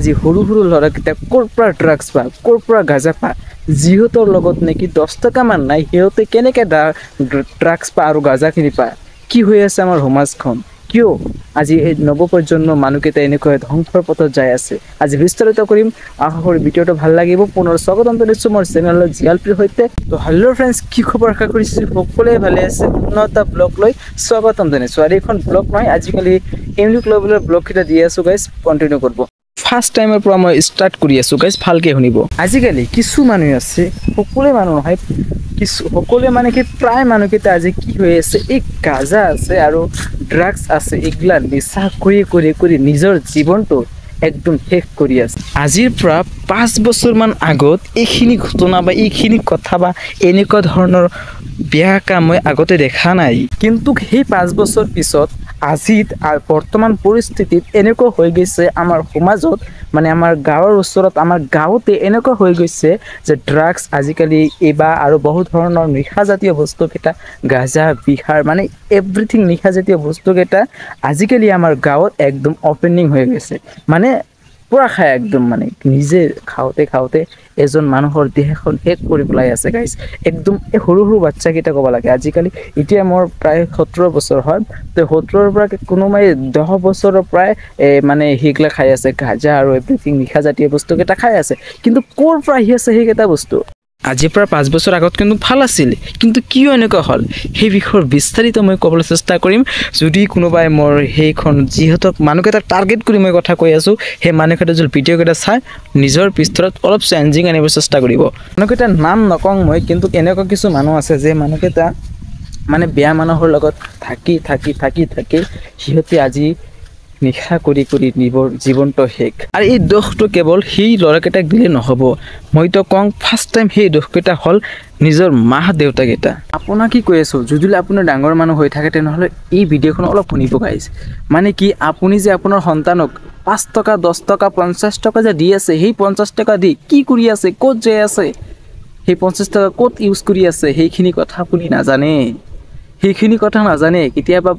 আজি সৰু সৰু ল'ৰাকেইটা ক'ৰ পৰা ড্ৰাগছ পা ক'ৰ পৰা গাঁজা পা যিহঁতৰ লগত নেকি 10 টকামান নাই সিহঁতে কেনেকৈ ড্ৰাগছ পা আৰু গাঁজাখিনি পায় কি হৈ আছে আমাৰ সমাজখন কিয় আজি এই নৱপ্ৰজন্ম মানুহকেইটা এনেকৈ ধ্বংসৰ পথত যাই আছে আজি বিস্তাৰিত কৰিম আশা কৰো ভিডিঅ'টো ভাল লাগিব পুনৰ স্বাগতম জনাইছো মোৰ চেনেলত জিয়ালপিৰ সৈতে তো হেল্ল' ফ্ৰেণ্ডছ কি খবৰ আশা কৰিছো সকলোৱে ভালে আছে উন্নত ব্লগ লৈ স্বাগতম জনাইছো আৰু এখন ব্লগ নহয় আজিকালি ইউনিক লেভেলৰ ব্লগ কেইটা দি আছো গাইজ কন্টিনিউ কৰিব ফাৰ্ষ্ট টাইমৰ পৰা মই ষ্টাৰ্ট কৰি আছো গাইজ ভালকে শুনিব আজিকালি কিছু মানুহ আছে সকলোৱে মানুহ নহয় কিছু সকলোৱে মানে কি প্ৰায় মানুহকেইটা আজি কি হৈ আছে এই গাঁজা আছে আৰু ড্ৰাগছ আছে এইগিলা নিচা কৰি নিজৰ জীৱনটো একদম শেষ কৰি আছে আজিৰ পৰা 5 বছৰমান আগত এইখিনি ঘটনা বা এইখিনি কথা বা এনেকুৱা ধৰণৰ বেয়া কাম মই আগতে দেখা নাই কিন্তু সেই 5 বছৰ পিছত আজিত বৰ্তমান পৰিস্থিতিত এনেকুৱা হৈ গৈছে আমাৰ সমাজত মানে আমাৰ গাঁৱৰ ওচৰত আমাৰ গাঁৱতে এনেকুৱা হৈ গৈছে যে ড্ৰাগছ আজিকালি এবা আৰু বহুত ধৰণৰ নিশাজাতীয় বস্তুকেইটা গাঁজা বিহাৰ মানে এভৰিথিং নিশাজাতীয় বস্তুকেইটা আজিকালি আমাৰ গাঁৱত একদম অপেনিং হৈ গৈছে মানে পুৰা খাই একদম মানে নিজে খাওঁতে এজন মানুহৰ দেহখন শেষ কৰি পেলাই আছে গাইজ একদম এই সৰু সৰু বাচ্চাকেইটা ক'ব লাগে আজিকালি এতিয়া মোৰ প্ৰায় 17 বছৰ হয় তো 17ৰ পৰা কোনোবাই 10 বছৰৰ প্ৰায় মানে সেইগিলা খাই আছে গাঁজা আৰু এভৰিথিং নিশাজাতীয় বস্তুকেইটা খাই আছে কিন্তু ক'ৰ পৰা আহি আছে সেইকেইটা বস্তু আজিৰ পৰা 5 বছৰ আগত কিন্তু ভাল আছিল কিন্তু কিয় এনেকুৱা হ'ল সেই বিষয়ৰ বিস্তাৰিত মই ক'বলৈ চেষ্টা কৰিম যদি কোনোবাই মোৰ সেইখন যিহেতু মানুহকেইটাক টাৰ্গেট কৰি মই কথা কৈ আছো সেই মানুহকেইটা যদি ভিডিঅ'কেইটা চাই নিজৰ পিস্তৰত অলপ চেঞ্জিং আনিব চেষ্টা কৰিব মানুহকেইটাৰ নাম নকওঁ মই কিন্তু এনেকুৱা কিছু মানুহ আছে যে মানুহকেইটা মানে বেয়া মানুহৰ লগত থাকি সিহঁতে আজি নিশা কৰি জীৱনটো শেষ আৰু এই দোষটো কেৱল সেই ল'ৰাকেইটাক দিলে নহ'ব মইতো কওঁ ফাৰ্ষ্ট টাইম সেই দোষকেইটা হ'ল নিজৰ মা দেউতাকেইটা আপোনাক কি কৈ আছোঁ যদি আপোনাৰ ডাঙৰ মানুহ হৈ থাকে তেনেহ'লে এই ভিডিঅ'খন অলপ শুনিব গাইজ মানে কি আপুনি যে আপোনাৰ সন্তানক 5 টকা 10 টকা 50 টকা যে দি আছে সেই 50 টকা দি কি কৰি আছে ক'ত যাই আছে সেই 50 টকা ক'ত ইউজ কৰি আছে সেইখিনি কথা আপুনি নাজানে কেতিয়াবা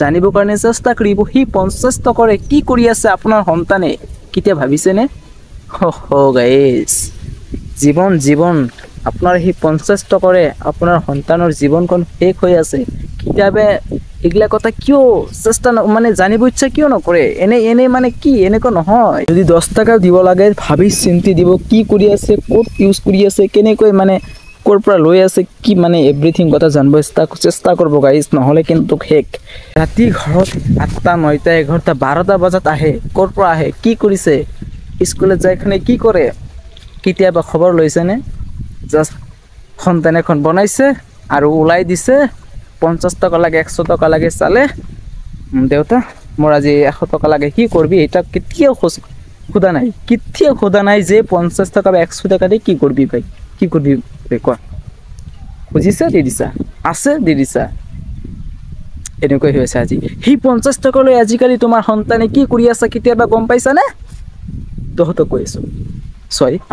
জানিব কাৰণে চেষ্টা কৰিব সেই 50 টকাৰে কি কৰি আছে আপোনাৰ সন্তানে কেতিয়া ভাবিছেনে গাইজ জীৱন আপোনাৰ সেই 50 টকাৰে আপোনাৰ সন্তানৰ জীৱনখন শেষ হৈ আছে কেতিয়াবা এইগিলা কথা কিয় চেষ্টা মানে জানিব ইচ্ছা কিয় নকৰে এনে মানে কি এনেকুৱা নহয় যদি 10 টকা দিব লাগে ভাবি চিন্তি দিব কি কৰি আছে ক'ত ইউজ কৰি আছে কেনেকৈ মানে ক'ৰ পৰা লৈ আছে কি মানে এভৰিথিং কথা জানিব চেষ্টা কৰিব গাইজ নহ'লে কিন্তু শেষ ৰাতি ঘৰত 8টা 9টা 11টা 12টা বজাত আহে ক'ৰ পৰা আহে কি কৰিছে স্কুলত যাইখনে কি কৰে কেতিয়াবা খবৰ লৈছেনে জাষ্ট সন্তান এখন বনাইছে আৰু ওলাই দিছে 50 টকা লাগে 100 টকা লাগে চালে দেউতা মোৰ আজি 100 টকা লাগে কি কৰবি এটা কেতিয়াও সোধা নাই যে 50 টকা বা 100 টকা দি কি কৰবি ভাই কি কৰবি কোৱা খুজিছা দি দিছা আছে দি দিছা এনেকৈ হৈছে আজি সেই 50 টকালৈ আজিকালি তোমাৰ সন্তানে কি কৰি আছে কেতিয়াবা গম পাইছানে তহঁতক কৈ আছো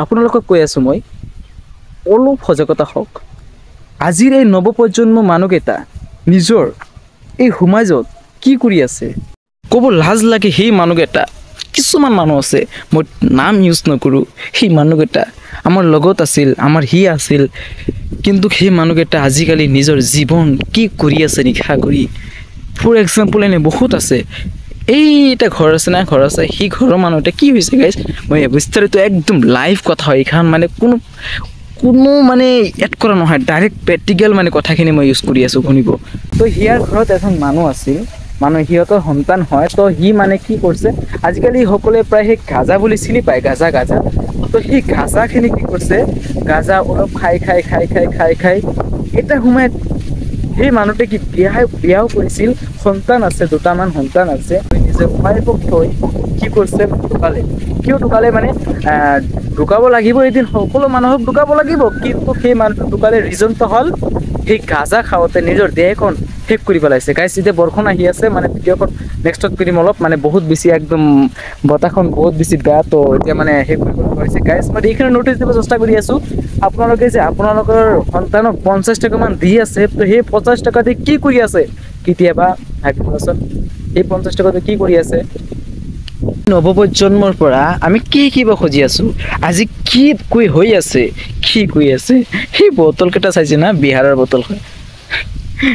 আপোনালোকক কৈ আছো মই অলপ সজাগতা হওক আজিৰ এই নৱপ্ৰজন্ম মানুহকেইটা নিজৰ এই সমাজত কি কৰি আছে ক'ব লাজ লাগে সেই মানুহকেইটা কিছুমান মানুহ আছে মই নাম ইউজ নকৰোঁ সেই মানুহকেইটা আমাৰ লগত আছিল আমাৰ আছিল কিন্তু সেই মানুহকেইটা আজিকালি নিজৰ জীৱন কি কৰি আছে নিশা কৰি ফৰ এক্সাম্পল এনে বহুত আছে এইটা ঘৰ আছে সেই ঘৰৰ মানুহটা কি হৈছে গাইজ মই বিস্তাৰিত একদম লাইভ কথা হয় এইখন মানে কোনো মানে এড কৰা নহয় ডাইৰেক্ট প্ৰেক্টিকেল মানে কথাখিনি মই ইউজ কৰি আছোঁ শুনিব তো সিয়াৰ ঘৰত এজন মানুহ আছিল সিহঁতৰ সন্তান হয় তো সি মানে কি কৰিছে আজিকালি সকলোৱে প্ৰায় সেই গাঁজা বুলি চিনি পায় গাঁজা তো সেই গাঁজাখিনি কি কৰিছে গাঁজা অলপ খাই এটা সময়ত সেই মানুহটোৱে কি বিয়াও কৰিছিল সন্তান আছে দুটামান সন্তান আছে নিজে উপায়ক থৈ কি কৰিছে কিয় ঢুকালে মানে ঢুকাব লাগিব এদিন সকলো মানুহক ঢুকাব লাগিব কিন্তু সেই মানুহটো ঢুকালে ৰিজনটো হ'ল সেই গাঁজা খাওঁতে নিজৰ দেহখন শেষ কৰি পেলাইছে গাইজ এতিয়া বৰষুণ আহি আছে মানে ভিডিঅ'খন নেক্সটত কৰিম অলপ মানে বহুত বেছি একদম বতাহখন বহুত বেছি বেয়া তো এতিয়া মানে শেষ কৰিব নোৱাৰিছে গাইজ মই এইখিনি নোটিছ দিব চেষ্টা কৰি আছোঁ আপোনালোকে যে আপোনালোকৰ সন্তানক 50 টকামান দি আছে তো সেই 50 টকা দি কি কৰি আছে কেতিয়াবা ভাবিবচোন সেই 50 টকাটো কি কৰি আছে নৱপ্ৰজন্মৰ পৰা আমি কি বা খুজি আছো আজি কি কৈ হৈ আছে কি কৈ আছে সেই বটলকেইটা চাইছে না বিহাৰৰ বটলখন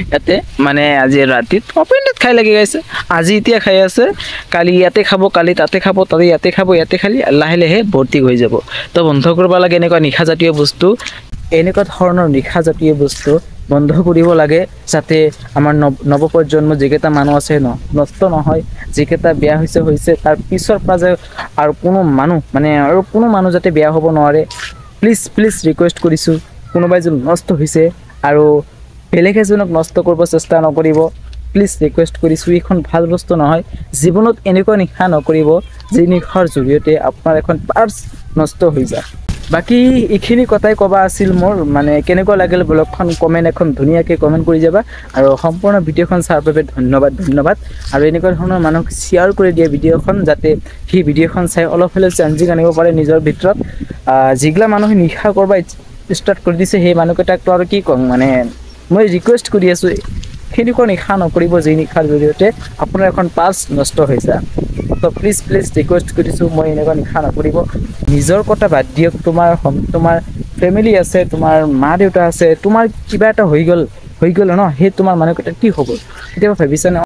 ইয়াতে মানে আজি ৰাতিত অপেনত খাই লাগি গৈছে আজি এতিয়া খাই আছে কালি ইয়াতে খাব কালি তাতে খাব তাতে ইয়াতে খাব ইয়াতে খালি লাহে লাহে ভৰ্তি হৈ যাব তো বন্ধ কৰিব লাগে এনেকুৱা নিশা জাতীয় বস্তু এনেকুৱা ধৰণৰ নিশা জাতীয় বস্তু বন্ধ কৰিব লাগে যাতে আমাৰ নৱপ্ৰজন্ম যিকেইটা মানুহ আছে নষ্ট নহয় যিকেইটা বেয়া হৈছে তাৰ পিছৰ পৰা যে আৰু কোনো মানুহ যাতে বেয়া হ'ব নোৱাৰে প্লিজ ৰিকুৱেষ্ট কৰিছোঁ কোনোবাই যদি নষ্ট হৈছে আৰু বেলেগ এজনক নষ্ট কৰিব চেষ্টা নকৰিব প্লিজ ৰিকুৱেষ্ট কৰিছোঁ এইখন ভাল বস্তু নহয় জীৱনত এনেকুৱা নিশা নকৰিব যি নিশাৰ জৰিয়তে আপোনাৰ এখন পাৰ্চ নষ্ট হৈ যায় বাকি এইখিনি কথাই ক'বা আছিল মোৰ মানে কেনেকুৱা লাগিল ব্লগখন কমেণ্ট এখন ধুনীয়াকৈ কমেণ্ট কৰি যাবা আৰু সম্পূৰ্ণ ভিডিঅ'খন চাৰ বাবে ধন্যবাদ আৰু এনেকুৱা ধৰণৰ মানুহক শ্বেয়াৰ কৰি দিয়া ভিডিঅ'খন যাতে সেই ভিডিঅ'খন চাই অলপ হ'লেও চেঞ্জিং আনিব পাৰে নিজৰ ভিতৰত যিগলা মানুহে নিশা কৰিব ষ্টাৰ্ট কৰি দিছে সেই মানুহকেইটাকতো আৰু কি ক'ম মানে মই ৰিকুৱেষ্ট কৰি আছোঁ সেনেকুৱা নিশা নকৰিব যি নিশাৰ জৰিয়তে আপোনাৰ এখন পাৰ্চ নষ্ট হৈ যায় তো প্লিজ ৰিকুৱেষ্ট কৰিছোঁ মই এনেকুৱা নিশা নকৰিব নিজৰ কথা বাদ দিয়ক তোমাৰ ফেমিলি আছে তোমাৰ মা দেউতা আছে তোমাৰ কিবা এটা হৈ গ'ল ন সেই তোমাৰ মানুহকেইটা কি হ'ব কেতিয়াবা ভাবিছানে